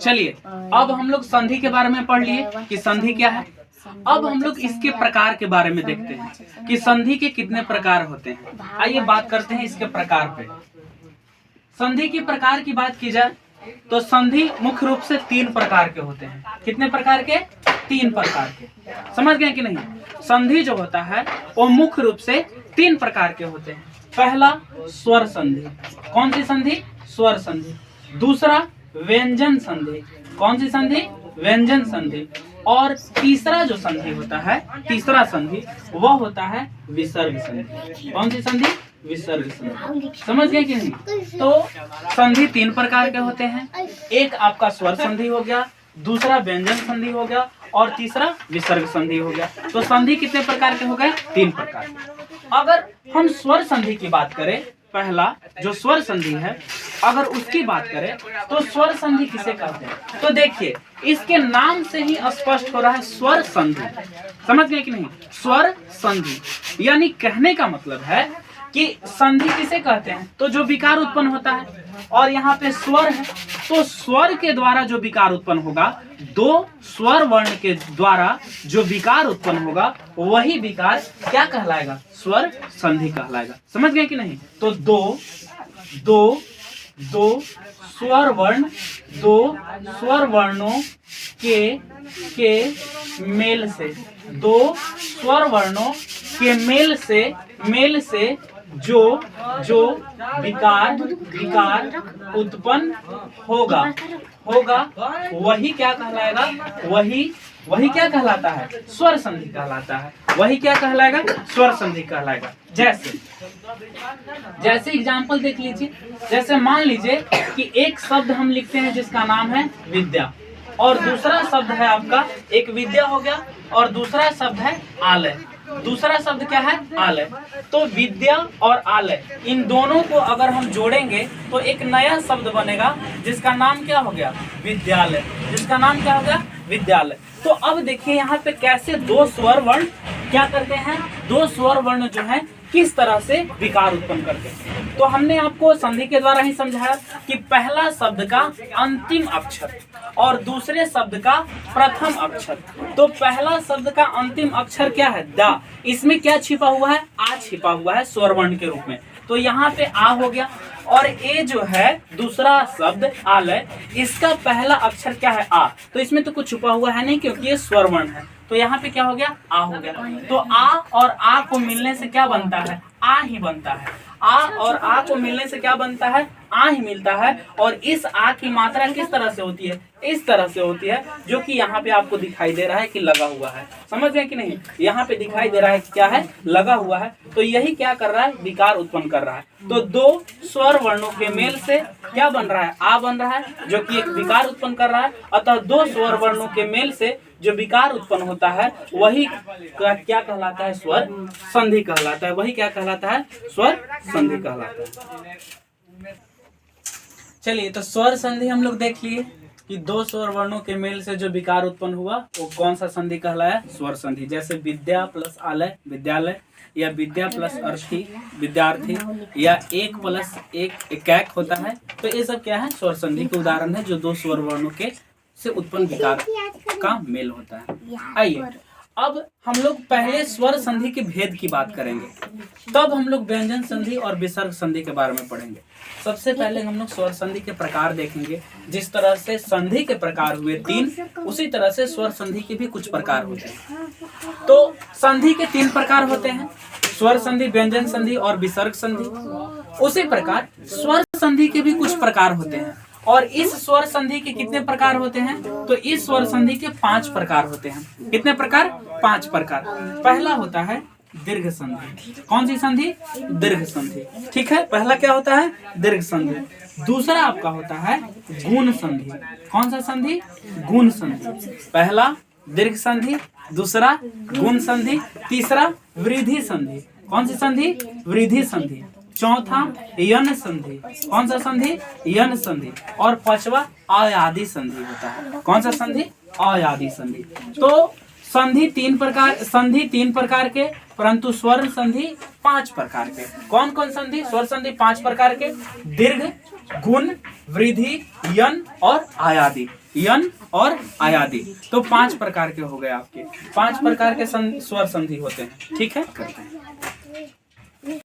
चलिए अब हम लोग संधि के बारे में पढ़ लिए कि संधि क्या है। अब हम लोग इसके प्रकार के बारे में देखते हैं कि संधि के कितने प्रकार होते हैं। आइए बात करते हैं इसके प्रकार पे। संधि के प्रकार की बात की जाए तो संधि मुख्य रूप से 3 प्रकार के होते हैं। कितने प्रकार के? 3 प्रकार के। समझ गए कि नहीं? संधि जो होता है वो मुख्य रूप से 3 प्रकार के होते हैं। पहला स्वर संधि। कौन सी संधि? स्वर संधि। दूसरा व्यंजन संधि। कौन सी संधि? व्यंजन संधि। और तीसरा जो संधि होता है, तीसरा संधि वह होता है विसर्ग संधि। कौन सी संधि? विसर्ग संधि। समझ गए कि नहीं? तो संधि 3 प्रकार के होते हैं। एक आपका स्वर संधि हो गया, दूसरा व्यंजन संधि हो गया और तीसरा विसर्ग संधि हो गया। तो संधि कितने प्रकार के हो गए? 3 प्रकार के। अगर हम स्वर संधि की बात करें, पहला जो स्वर संधि है, अगर उसकी बात करें तो स्वर संधि किसे कहते हैं? तो देखिए इसके नाम से ही स्पष्ट हो रहा है स्वर संधि। समझ गए कि नहीं? स्वर संधि यानी कहने का मतलब है कि संधि किसे कहते हैं? तो जो विकार उत्पन्न होता है, और यहाँ पे स्वर है तो स्वर के द्वारा जो विकार उत्पन्न होगा, 2 स्वर वर्ण के द्वारा जो विकार उत्पन्न होगा वही विकार क्या कहलाएगा? स्वर संधि कहलाएगा। समझ गए कि नहीं? तो दो स्वर वर्ण, 2 स्वर वर्णों के मेल से, 2 स्वर वर्णों के मेल से जो विकार उत्पन्न होगा वही क्या कहलाएगा? वही क्या कहलाता है? स्वर संधि कहलाता है। वही क्या कहलाएगा? स्वर संधि कहलाएगा। जैसे एग्जाम्पल देख लीजिए। जैसे मान लीजिए कि एक शब्द हम लिखते हैं जिसका नाम है विद्या, और दूसरा शब्द है आपका, एक विद्या हो गया और दूसरा शब्द है आलय। दूसरा शब्द क्या है? आलय। तो विद्या और आलय, इन दोनों को अगर हम जोड़ेंगे तो एक नया शब्द बनेगा जिसका नाम क्या हो गया? विद्यालय। जिसका नाम क्या हो गया? विद्यालय। तो अब देखिए यहाँ पे कैसे 2 स्वर वर्ण क्या करते हैं? 2 स्वर वर्ण जो है किस तरह से विकार उत्पन्न करते हैं। तो हमने आपको संधि के द्वारा ही समझाया कि पहला शब्द का अंतिम अक्षर और दूसरे शब्द का प्रथम अक्षर। तो पहला शब्द का अंतिम अक्षर क्या है? दा। इसमें क्या छिपा हुआ है? आ छिपा हुआ है स्वर वर्ण के रूप में। तो यहाँ पे आ हो गया। और ये जो है दूसरा शब्द आलय, इसका पहला अक्षर क्या है? आ। तो इसमें तो कुछ छुपा हुआ है नहीं क्योंकि ये स्वर वर्ण है। तो यहाँ पे क्या हो गया? आ हो गया। तो आ और आ को मिलने से क्या बनता है? आ ही बनता है। आ और आ को मिलने से क्या बनता है? आ ही मिलता है। और इस आ की मात्रा किस तरह से होती है? इस तरह से होती है, जो कि यहाँ पे आपको दिखाई दे रहा है कि लगा हुआ है। समझ गए कि नहीं? यहाँ पे दिखाई दे रहा है कि क्या है? लगा हुआ है। तो यही क्या कर रहा है? विकार उत्पन्न कर रहा है। तो 2 स्वर वर्णों के मेल से क्या बन रहा है? आ बन रहा है, जो कि एक विकार उत्पन्न कर रहा है। अतः 2 स्वर वर्णों के मेल से जो विकार उत्पन्न होता है वही क्या कहलाता है? स्वर संधि कहलाता है। वही क्या कहलाता है? स्वर संधि कहलाता है। चलिए तो स्वर संधि हम लोग देख लिए कि 2 स्वर वर्णों के मेल से जो विकार उत्पन्न हुआ वो कौन सा संधि कहलाया? स्वर संधि। जैसे विद्या प्लस आलय विद्यालय, या विद्या प्लस अर्थी विद्यार्थी, या 1 प्लस 1 एकैक होता है। तो ये सब क्या है? स्वर संधि के उदाहरण है जो 2 स्वर वर्णों के से उत्पन्न विकार का मेल होता है। आइए अब हम लोग पहले स्वर संधि के भेद की बात करेंगे, तब हम लोग व्यंजन संधि और विसर्ग संधि के बारे में पढ़ेंगे। सबसे पहले हम लोग स्वर संधि के प्रकार देखेंगे। जिस तरह से संधि के प्रकार हुए 3, उसी तरह से स्वर संधि के भी कुछ प्रकार होते हैं। तो संधि के 3 प्रकार होते हैं, स्वर संधि, व्यंजन संधि और विसर्ग संधि। उसी प्रकार स्वर संधि के भी कुछ प्रकार होते हैं। और इस स्वर संधि के कितने प्रकार होते हैं? तो इस स्वर संधि के 5 प्रकार होते हैं। कितने प्रकार? 5 प्रकार। पहला होता है दीर्घ संधि। कौन सी संधि? दीर्घ संधि। ठीक है, पहला क्या होता है? दीर्घ संधि। दूसरा आपका होता है गुण संधि। कौन सा संधि? गुण संधि। पहला दीर्घ संधि, दूसरा गुण संधि, तीसरा वृद्धि संधि। कौन सी संधि? वृद्धि संधि। चौथा यन संधि। कौन सा संधि? यन संधि। और 5वां अयादि संधि होता है। कौन सा संधि? अयादि संधि। तो संधि 3 प्रकार के, परंतु स्वर संधि 5 प्रकार के। कौन कौन संधि? स्वर संधि 5 प्रकार के, दीर्घ, गुण, वृद्धि, यन और आयादी। यन और आयादी, तो 5 प्रकार के हो गए आपके। 5 प्रकार के स्वर संधि होते हैं। ठीक है, करते हैं।